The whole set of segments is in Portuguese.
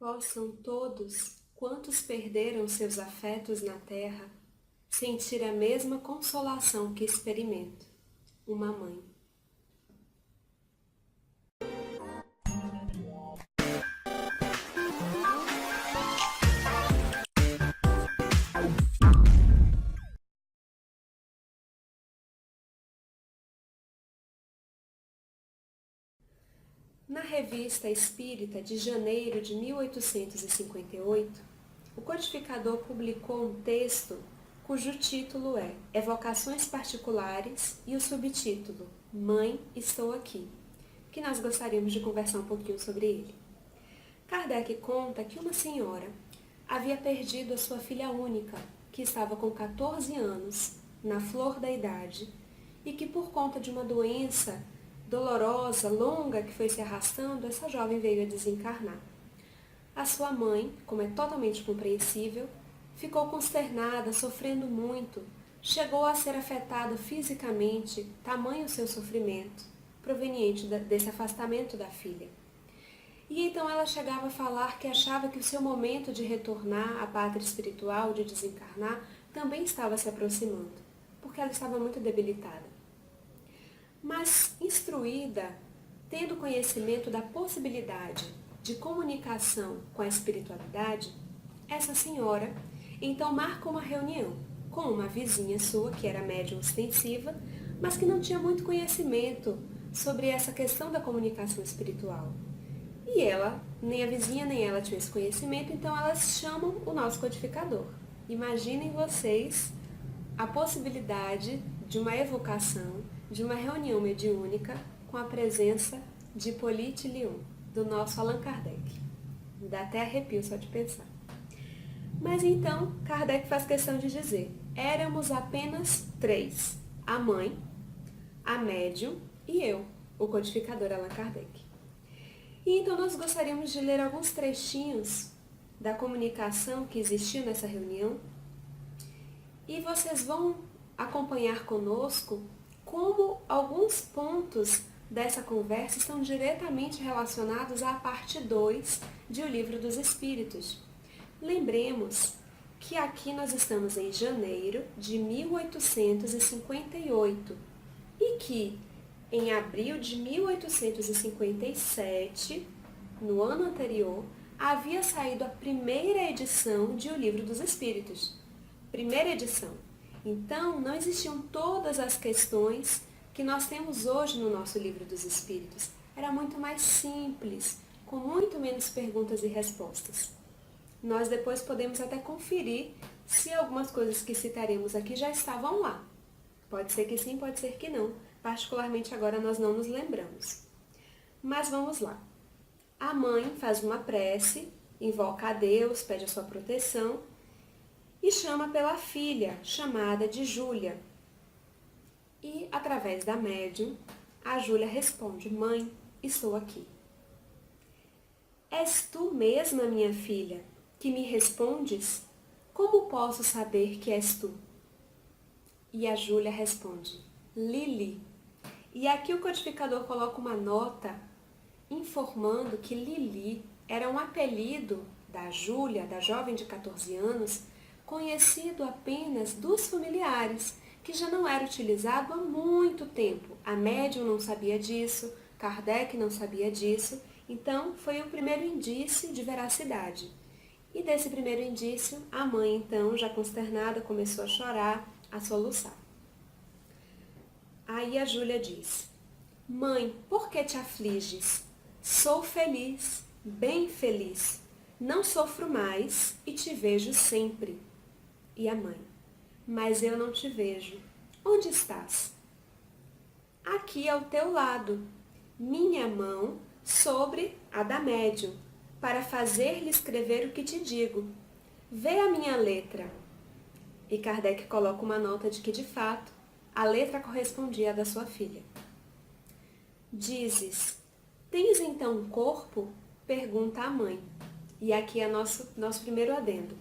Possam todos, quantos perderam seus afetos na terra, sentir a mesma consolação que experimento, uma mãe. Na Revista Espírita de janeiro de 1858, o codificador publicou um texto cujo título é Evocações Particulares e o subtítulo Mãe, Estou Aqui, que nós gostaríamos de conversar um pouquinho sobre ele. Kardec conta que uma senhora havia perdido a sua filha única, que estava com 14 anos, na flor da idade, e que por conta de uma doença dolorosa, longa, que foi se arrastando, essa jovem veio a desencarnar. A sua mãe, como é totalmente compreensível, ficou consternada, sofrendo muito, chegou a ser afetada fisicamente, tamanho o seu sofrimento, proveniente desse afastamento da filha. E então ela chegava a falar que achava que o seu momento de retornar à pátria espiritual, de desencarnar, também estava se aproximando, porque ela estava muito debilitada. Mas, instruída, tendo conhecimento da possibilidade de comunicação com a espiritualidade, essa senhora então marca uma reunião com uma vizinha sua, que era médium ostensiva, mas que não tinha muito conhecimento sobre essa questão da comunicação espiritual. E ela, nem a vizinha nem ela tinham esse conhecimento, então elas chamam o nosso codificador. Imaginem vocês a possibilidade de uma evocação, de uma reunião mediúnica com a presença de Hippolyte Lyon, do nosso Allan Kardec. Me dá até arrepio só de pensar. Mas então, Kardec faz questão de dizer, éramos apenas 3, a mãe, a médium e eu, o codificador Allan Kardec. E então nós gostaríamos de ler alguns trechinhos da comunicação que existiu nessa reunião, e vocês vão acompanhar conosco como alguns pontos dessa conversa estão diretamente relacionados à parte 2 de O Livro dos Espíritos. Lembremos que aqui nós estamos em janeiro de 1858 e que em abril de 1857, no ano anterior, havia saído a primeira edição de O Livro dos Espíritos. Primeira edição. Então, não existiam todas as questões que nós temos hoje no nosso Livro dos Espíritos. Era muito mais simples, com muito menos perguntas e respostas. Nós depois podemos até conferir se algumas coisas que citaremos aqui já estavam lá. Pode ser que sim, pode ser que não. Particularmente agora nós não nos lembramos. Mas vamos lá. A mãe faz uma prece, invoca a Deus, pede a sua proteção e chama pela filha, chamada de Júlia. E, através da médium, a Júlia responde, mãe, estou aqui. És tu mesma, minha filha, que me respondes? Como posso saber que és tu? E a Júlia responde, Lili. E aqui o codificador coloca uma nota informando que Lili era um apelido da Júlia, da jovem de 14 anos, conhecido apenas dos familiares, que já não era utilizado há muito tempo. A médium não sabia disso, Kardec não sabia disso, então foi o primeiro indício de veracidade. E desse primeiro indício, a mãe então, já consternada, começou a chorar, a soluçar. Aí a Júlia diz, mãe, por que te afliges? Sou feliz, bem feliz, não sofro mais e te vejo sempre. E a mãe, mas eu não te vejo. Onde estás? Aqui ao teu lado, minha mão sobre a da médium, para fazer-lhe escrever o que te digo. Vê a minha letra. E Kardec coloca uma nota de que, de fato, a letra correspondia à da sua filha. Dizes, tens então um corpo? Pergunta a mãe. E aqui é nosso primeiro adendo.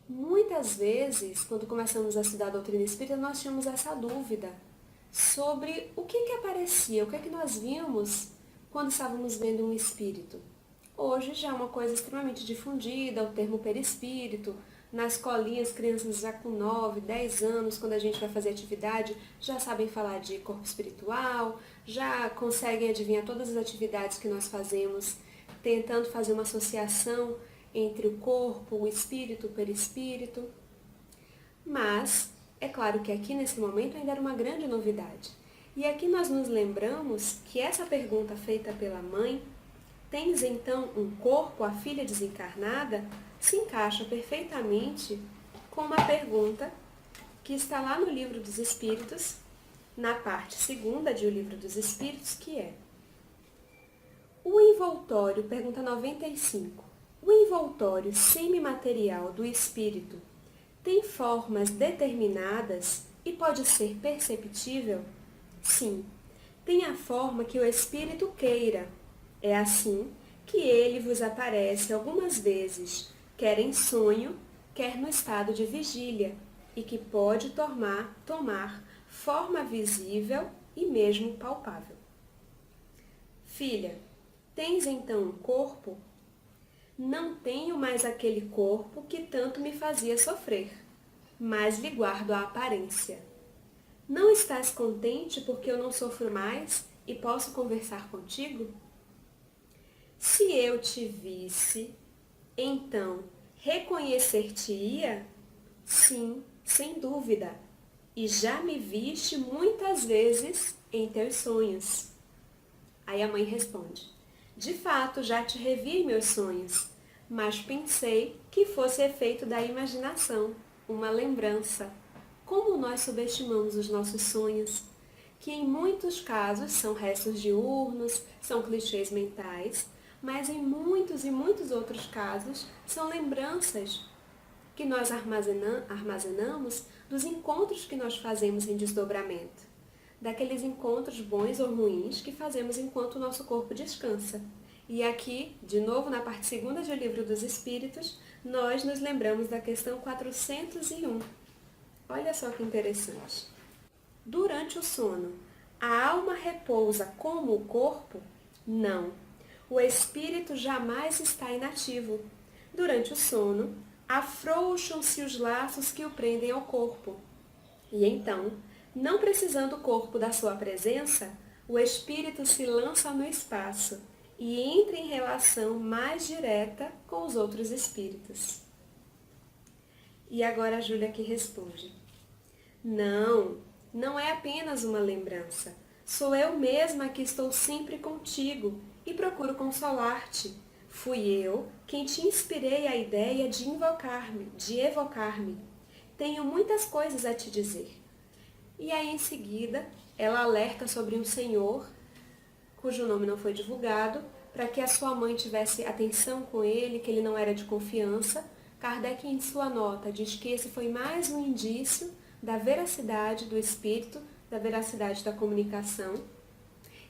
Muitas vezes, quando começamos a estudar a doutrina espírita, nós tínhamos essa dúvida sobre o que aparecia, o que nós vimos quando estávamos vendo um espírito. Hoje já é uma coisa extremamente difundida, o termo perispírito. Na escolinha, as crianças já com 9, 10 anos, quando a gente vai fazer atividade, já sabem falar de corpo espiritual, já conseguem adivinhar todas as atividades que nós fazemos, tentando fazer uma associação entre o corpo, o espírito, o perispírito. Mas, é claro que aqui nesse momento ainda era uma grande novidade. E aqui nós nos lembramos que essa pergunta feita pela mãe, tens então um corpo, a filha desencarnada, se encaixa perfeitamente com uma pergunta que está lá no Livro dos Espíritos, na parte 2ª de O Livro dos Espíritos, que é: o envoltório, pergunta 95, o envoltório semimaterial do espírito tem formas determinadas e pode ser perceptível? Sim, tem a forma que o espírito queira. É assim que ele vos aparece algumas vezes, quer em sonho, quer no estado de vigília, e que pode tomar forma visível e mesmo palpável. Filha, tens então um corpo? Não tenho mais aquele corpo que tanto me fazia sofrer, mas lhe guardo a aparência. Não estás contente porque eu não sofro mais e posso conversar contigo? Se eu te visse, então reconhecer-te-ia? Sim, sem dúvida. E já me viste muitas vezes em teus sonhos. Aí a mãe responde: de fato, já te revi em meus sonhos, mas pensei que fosse efeito da imaginação, uma lembrança. Como nós subestimamos os nossos sonhos, que em muitos casos são restos diurnos, são clichês mentais, mas em muitos e muitos outros casos são lembranças que nós armazenamos dos encontros que nós fazemos em desdobramento, daqueles encontros bons ou ruins que fazemos enquanto o nosso corpo descansa. E aqui, de novo, na parte 2ª do Livro dos Espíritos, nós nos lembramos da questão 401. Olha só que interessante. Durante o sono, a alma repousa como o corpo? Não. O espírito jamais está inativo. Durante o sono, afrouxam-se os laços que o prendem ao corpo. E então, não precisando o corpo da sua presença, o espírito se lança no espaço e entra em relação mais direta com os outros espíritos. E agora a Júlia que responde: não, não é apenas uma lembrança. Sou eu mesma que estou sempre contigo e procuro consolar-te. Fui eu quem te inspirei a ideia de evocar-me. Tenho muitas coisas a te dizer. E aí, em seguida, ela alerta sobre um senhor, cujo nome não foi divulgado, para que a sua mãe tivesse atenção com ele, que ele não era de confiança. Kardec, em sua nota, diz que esse foi mais um indício da veracidade do espírito, da veracidade da comunicação.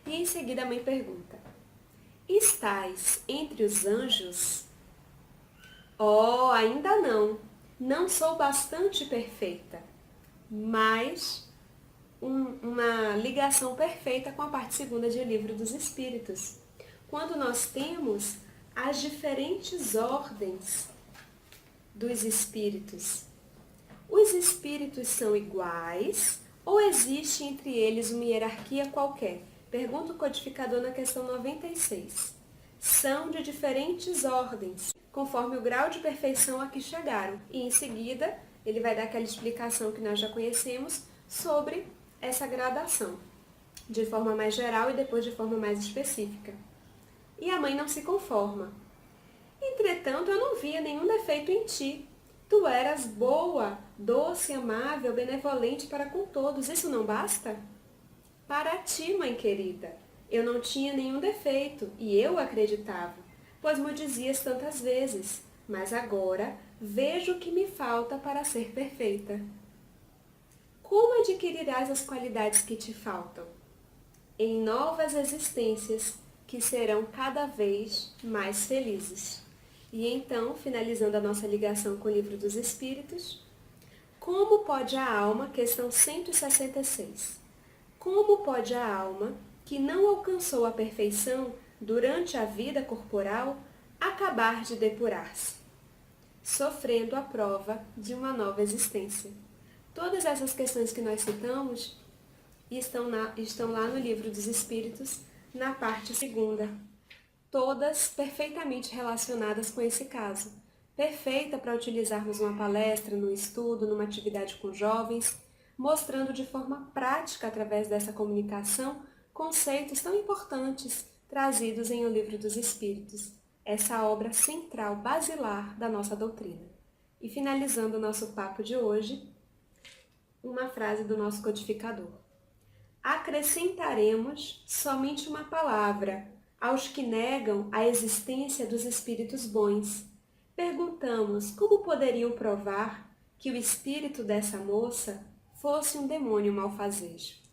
E em seguida a mãe pergunta: estás entre os anjos? Oh, ainda não. Não sou bastante perfeita, mas uma ligação perfeita com a parte 2ª de O Livro dos Espíritos. Quando nós temos as diferentes ordens dos espíritos. Os espíritos são iguais ou existe entre eles uma hierarquia qualquer? Pergunta o codificador na questão 96. São de diferentes ordens, conforme o grau de perfeição a que chegaram. E em seguida, ele vai dar aquela explicação que nós já conhecemos sobre essa gradação, de forma mais geral e depois de forma mais específica. E a mãe não se conforma. Entretanto, eu não via nenhum defeito em ti. Tu eras boa, doce, amável, benevolente para com todos. Isso não basta? Para ti, mãe querida, eu não tinha nenhum defeito, e eu acreditava, pois me dizias tantas vezes, mas agora vejo o que me falta para ser perfeita. Como adquirirás as qualidades que te faltam? Em novas existências, que serão cada vez mais felizes. E então, finalizando a nossa ligação com o Livro dos Espíritos, como pode a alma, questão 166, como pode a alma, que não alcançou a perfeição durante a vida corporal, acabar de depurar-se, sofrendo a prova de uma nova existência. Todas essas questões que nós citamos estão lá no Livro dos Espíritos, na parte segunda. Todas perfeitamente relacionadas com esse caso. Perfeita para utilizarmos numa palestra, num estudo, numa atividade com jovens, mostrando de forma prática, através dessa comunicação, conceitos tão importantes trazidos em O Livro dos Espíritos, essa obra central, basilar da nossa doutrina. E finalizando o nosso papo de hoje, uma frase do nosso codificador. Acrescentaremos somente uma palavra aos que negam a existência dos espíritos bons. Perguntamos como poderiam provar que o espírito dessa moça fosse um demônio malfazejo.